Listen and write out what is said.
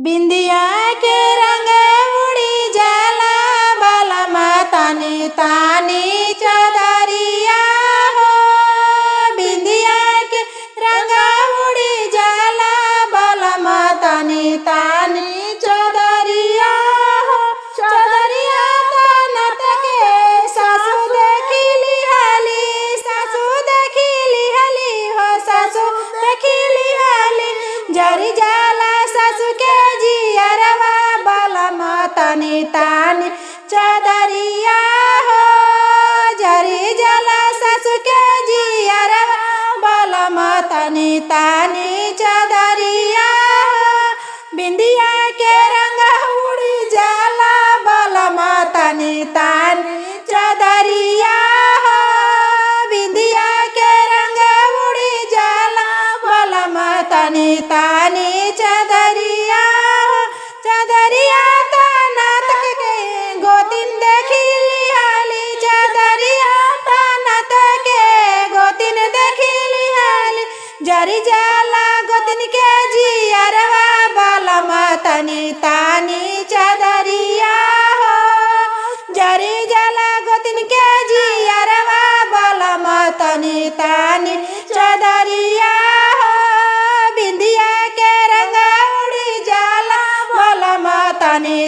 बिंदिया के रंग उड़ी जाला बलमा तानी तानी चदरिया हो। बिंदिया के रंग उड़ी जाला बलमा तानी तानी चदरिया हो। चदरिया तानत के सासू देखी लिहाली, सासू देखी लिहाली हो, सासू देखी लिहाली। जरी जाला सासू के जियरवा बलमा तानी तानी चदरिया हो। जरी जाला सासू के जियरवा बलमा तानी तानी चदरिया हो। बिंदिया के रंग उड़ी जाला बलमा तानी तानी चदरिया हो। बिंदिया के रंग उड़ी जाला बलमा तानी तानी चदरिया हो। चदरिया तानत के गोतिन देखी लिहाली, चदरिया तानत के गोतिन देखी लिहाली। जरी जाला गोतिन के जियरवा बलमा तानी तानी चदरिया हो। जरी जाला गोतिन के जियरवा बलमा तानी तानी चदरिया हो। बिंदिया के रंग उड़ी जाला बलमा तानी